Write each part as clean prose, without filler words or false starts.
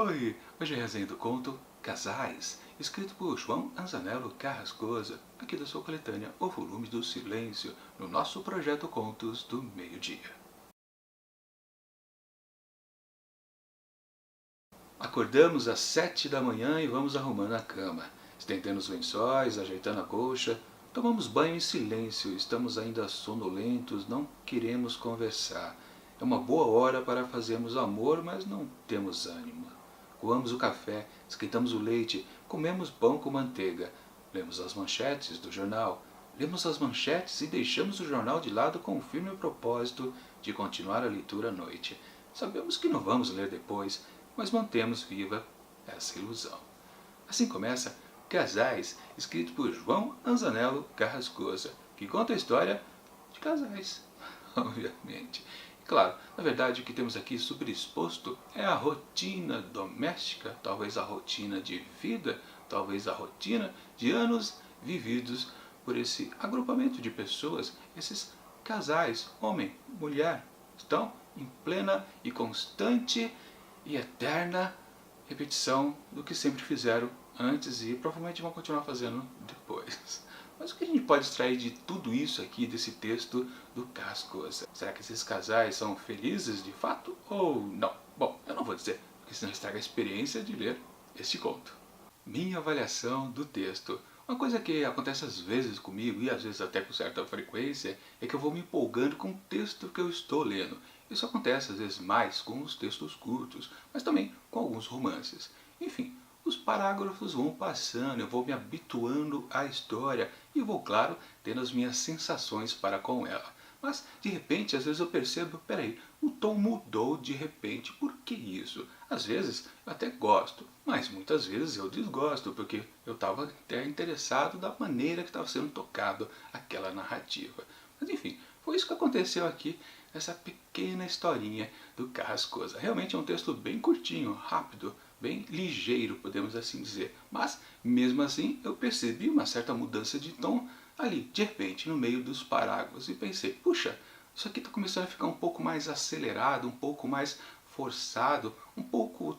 Oi, hoje é a resenha do conto Casais, escrito por João Anzanello Carrascosa, aqui da sua coletânea O Volume do Silêncio, no nosso projeto Contos do Meio-Dia. Acordamos às 7 da manhã e vamos arrumando a cama, estendendo os lençóis, ajeitando a colcha. Tomamos banho em silêncio, estamos ainda sonolentos, não queremos conversar. É uma boa hora para fazermos amor, mas não temos ânimo. Coamos o café, esquentamos o leite, comemos pão com manteiga. Lemos as manchetes do jornal. Lemos as manchetes e deixamos o jornal de lado com o firme propósito de continuar a leitura à noite. Sabemos que não vamos ler depois, mas mantemos viva essa ilusão. Assim começa Casais, escrito por João Anzanello Carrascosa, que conta a história de casais, obviamente. E claro, na verdade o que temos aqui superexposto é a rotina doméstica, talvez a rotina de vida, talvez a rotina de anos vividos por esse agrupamento de pessoas, esses casais, homem, mulher, estão em plena e constante e eterna repetição do que sempre fizeram antes e provavelmente vão continuar fazendo depois. Mas o que a gente pode extrair de tudo isso aqui, desse texto do Carrascosa? Será que esses casais são felizes de fato ou não? Bom, eu não vou dizer, porque senão estraga a experiência de ler este conto. Minha avaliação do texto. Uma coisa que acontece às vezes comigo, e às vezes até com certa frequência, é que eu vou me empolgando com o texto que eu estou lendo. Isso acontece às vezes mais com os textos curtos, mas também com alguns romances. Enfim, os parágrafos vão passando, eu vou me habituando à história e vou, claro, tendo as minhas sensações para com ela. Mas, de repente, às vezes eu percebo, peraí, o tom mudou de repente, por que isso? Às vezes eu até gosto, mas muitas vezes eu desgosto, porque eu estava até interessado da maneira que estava sendo tocado aquela narrativa. Mas enfim, foi isso que aconteceu aqui, essa pequena historinha do Carrascosa. Realmente é um texto bem curtinho, rápido, bem ligeiro, podemos assim dizer. Mas, mesmo assim, eu percebi uma certa mudança de tom ali, de repente, no meio dos parágrafos. E pensei, puxa, isso aqui está começando a ficar um pouco mais acelerado, um pouco mais forçado, um pouco,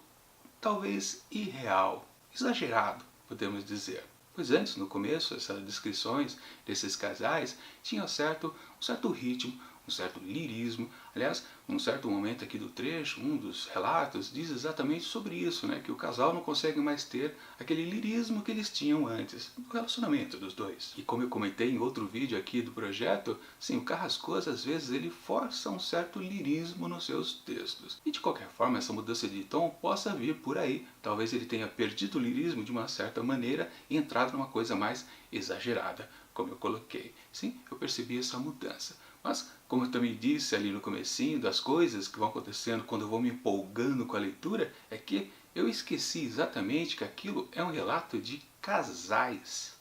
talvez, irreal, exagerado, podemos dizer. Pois antes, no começo, essas descrições desses casais tinham um certo ritmo, um certo lirismo. Aliás, num certo momento aqui do trecho, um dos relatos diz exatamente sobre isso, né? Que o casal não consegue mais ter aquele lirismo que eles tinham antes, no relacionamento dos dois. E como eu comentei em outro vídeo aqui do projeto, sim, o Carrascosa às vezes ele força um certo lirismo nos seus textos. E de qualquer forma, essa mudança de tom possa vir por aí. Talvez ele tenha perdido o lirismo de uma certa maneira e entrado numa coisa mais exagerada, como eu coloquei. Sim, eu percebi essa mudança. Mas, como eu também disse ali no comecinho, das coisas que vão acontecendo quando eu vou me empolgando com a leitura, é que eu esqueci exatamente que aquilo é um relato de casais.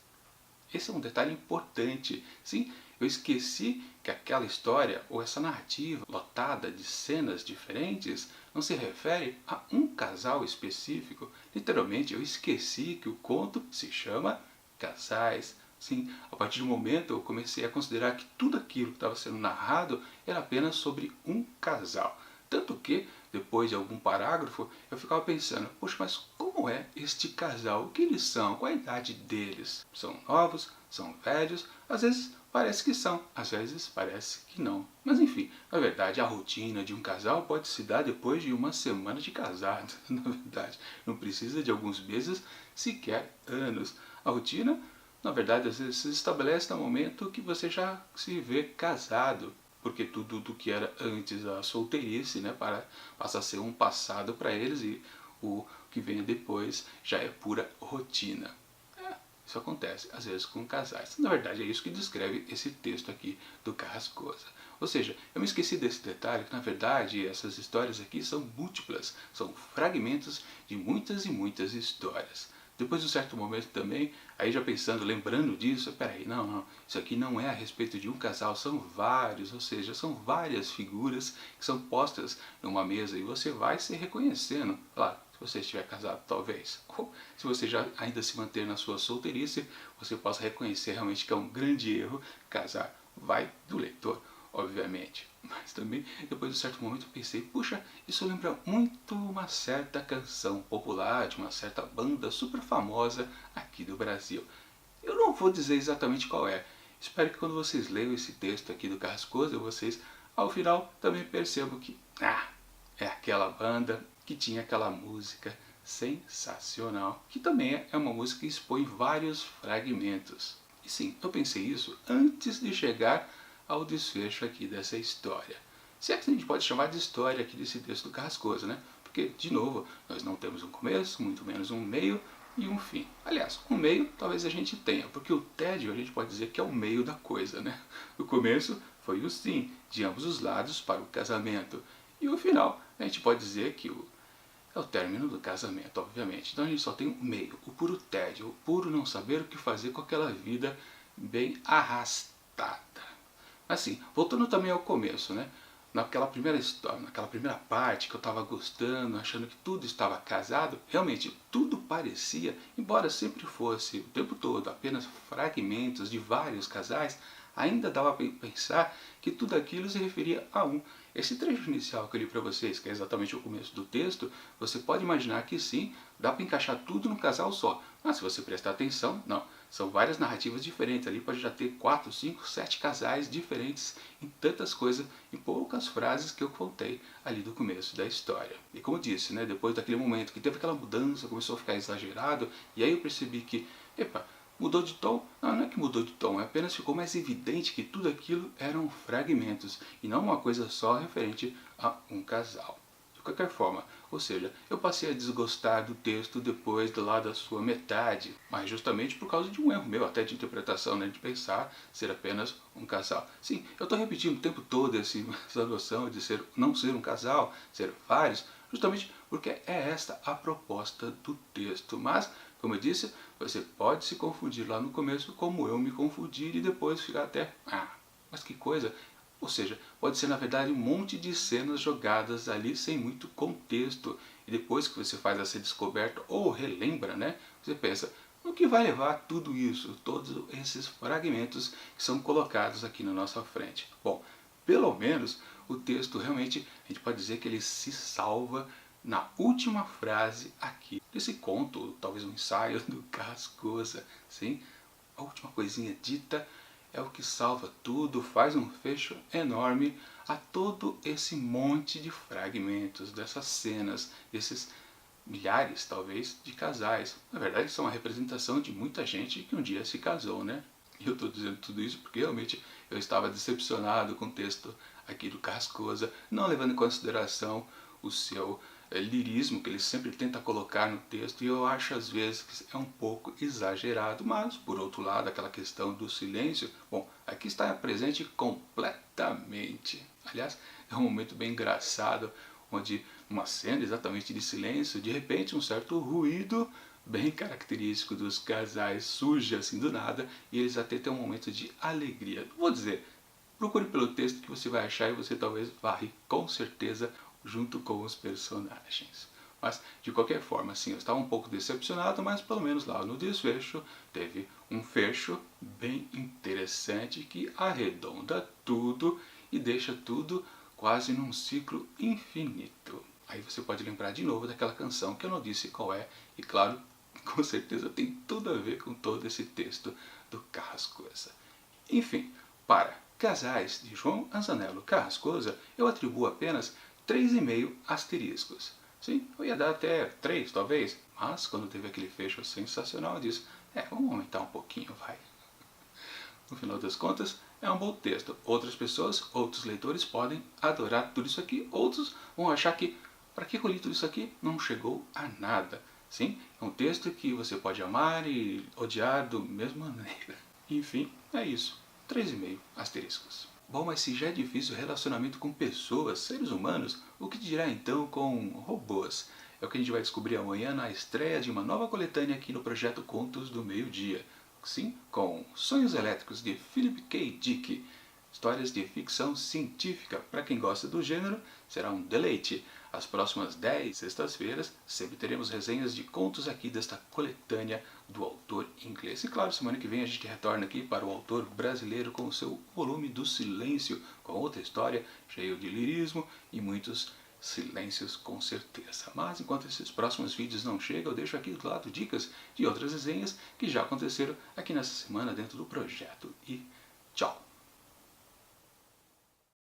Esse é um detalhe importante. Sim, eu esqueci que aquela história, ou essa narrativa lotada de cenas diferentes, não se refere a um casal específico. Literalmente, eu esqueci que o conto se chama Casais. Sim, a partir do momento eu comecei a considerar que tudo aquilo que estava sendo narrado era apenas sobre um casal. Tanto que, depois de algum parágrafo, eu ficava pensando, poxa, mas como é este casal? O que eles são? Qual a idade deles? São novos? São velhos? Às vezes parece que são, às vezes parece que não. Mas enfim, na verdade a rotina de um casal pode se dar depois de uma semana de casado. Na verdade, não precisa de alguns meses, sequer anos. A rotina, na verdade, às vezes se estabelece no momento que você já se vê casado, porque tudo do que era antes da solteirice, né, passa a ser um passado para eles e o que vem depois já é pura rotina. Isso acontece às vezes com casais. Na verdade é isso que descreve esse texto aqui do Carrascosa. Ou seja, eu me esqueci desse detalhe que na verdade essas histórias aqui são múltiplas, são fragmentos de muitas e muitas histórias. Depois de um certo momento também, aí já pensando, lembrando disso, peraí, não, isso aqui não é a respeito de um casal, são vários, ou seja, são várias figuras que são postas numa mesa e você vai se reconhecendo, claro, se você estiver casado talvez, ou se você já ainda se manter na sua solteirice, você possa reconhecer realmente que é um grande erro casar, vai do leitor. obviamente. Mas também, depois de um certo momento, eu pensei, puxa, isso lembra muito uma certa canção popular de uma certa banda super famosa aqui do Brasil. Eu não vou dizer exatamente qual é. Espero que quando vocês leiam esse texto aqui do Carrascosa, vocês, ao final, também percebam que, é aquela banda que tinha aquela música sensacional, que também é uma música que expõe vários fragmentos. E sim, eu pensei isso antes de chegar ao desfecho aqui dessa história. Se é que a gente pode chamar de história aqui desse texto do Carrascosa, né? Porque, de novo, nós não temos um começo, muito menos um meio e um fim. Aliás, um meio talvez a gente tenha, porque o tédio a gente pode dizer que é o meio da coisa, né? O começo foi o sim, de ambos os lados para o casamento. E o final, a gente pode dizer que é o término do casamento, obviamente. Então a gente só tem um meio, o puro tédio, o puro não saber o que fazer com aquela vida bem arrastada. Assim, voltando também ao começo, né? Naquela primeira história, naquela primeira parte que eu estava gostando, achando que tudo estava casado, realmente tudo parecia, embora sempre fosse o tempo todo apenas fragmentos de vários casais, ainda dava para pensar que tudo aquilo se referia a um. Esse trecho inicial que eu li para vocês, que é exatamente o começo do texto, você pode imaginar que sim, dá para encaixar tudo num casal só. Mas se você prestar atenção, não. São várias narrativas diferentes. Ali pode já ter 4, 5, 7 casais diferentes em tantas coisas, em poucas frases que eu contei ali do começo da história. E como eu disse, né, depois daquele momento que teve aquela mudança, começou a ficar exagerado, e aí eu percebi que, epa, mudou de tom? Não, não é que mudou de tom, apenas ficou mais evidente que tudo aquilo eram fragmentos e não uma coisa só referente a um casal. De qualquer forma, ou seja, eu passei a desgostar do texto depois do lado da sua metade, mas justamente por causa de um erro meu, até de interpretação, né, de pensar ser apenas um casal. Sim, eu estou repetindo o tempo todo essa noção de não ser um casal, ser vários, justamente porque é esta a proposta do texto. Mas, como eu disse, você pode se confundir lá no começo, como eu me confundir, e depois ficar até, mas que coisa. Ou seja, pode ser na verdade um monte de cenas jogadas ali sem muito contexto. E depois que você faz essa descoberta, ou relembra, né, você pensa, o que vai levar tudo isso, todos esses fragmentos que são colocados aqui na nossa frente? Bom, pelo menos o texto realmente, a gente pode dizer que ele se salva na última frase aqui desse conto, talvez um ensaio do Carrascosa, sim? A última coisinha dita é o que salva tudo, faz um fecho enorme a todo esse monte de fragmentos, dessas cenas, desses milhares, talvez, de casais. Na verdade, são a representação de muita gente que um dia se casou, né? E eu estou dizendo tudo isso porque realmente eu estava decepcionado com o texto aqui do Carrascosa, não levando em consideração o seu lirismo que ele sempre tenta colocar no texto, e eu acho às vezes que é um pouco exagerado, mas por outro lado aquela questão do silêncio, bom, aqui está presente completamente. Aliás, é um momento bem engraçado, onde uma cena exatamente de silêncio, de repente um certo ruído bem característico dos casais surge assim do nada, e eles até têm um momento de alegria. Vou dizer, procure pelo texto que você vai achar e você talvez vá rir com certeza junto com os personagens. Mas, de qualquer forma, sim, eu estava um pouco decepcionado, mas pelo menos lá no desfecho teve um fecho bem interessante que arredonda tudo e deixa tudo quase num ciclo infinito. Aí você pode lembrar de novo daquela canção que eu não disse qual é, e claro, com certeza tem tudo a ver com todo esse texto do Carrascosa. Enfim, para Casais de João Anzanello Carrascosa, eu atribuo apenas 3,5 asteriscos. Sim, eu ia dar até 3 talvez, mas quando teve aquele fecho sensacional eu disse, vamos aumentar um pouquinho, vai. No final das contas, é um bom texto. Outras pessoas, outros leitores podem adorar tudo isso aqui, outros vão achar que, para que eu li tudo isso aqui? Não chegou a nada. Sim, é um texto que você pode amar e odiar da mesma maneira. Enfim, é isso. 3,5 asteriscos. Bom, mas se já é difícil o relacionamento com pessoas, seres humanos, o que dirá então com robôs? É o que a gente vai descobrir amanhã na estreia de uma nova coletânea aqui no projeto Contos do Meio-Dia. Sim, com Sonhos Elétricos de Philip K. Dick. histórias de ficção científica. Para quem gosta do gênero, será um deleite. As próximas 10 sextas-feiras sempre teremos resenhas de contos aqui desta coletânea do autor inglês. E claro, semana que vem a gente retorna aqui para o autor brasileiro com o seu volume do Silêncio, com outra história cheia de lirismo e muitos silêncios com certeza. Mas enquanto esses próximos vídeos não chegam, eu deixo aqui do lado dicas de outras resenhas que já aconteceram aqui nessa semana dentro do projeto. E tchau!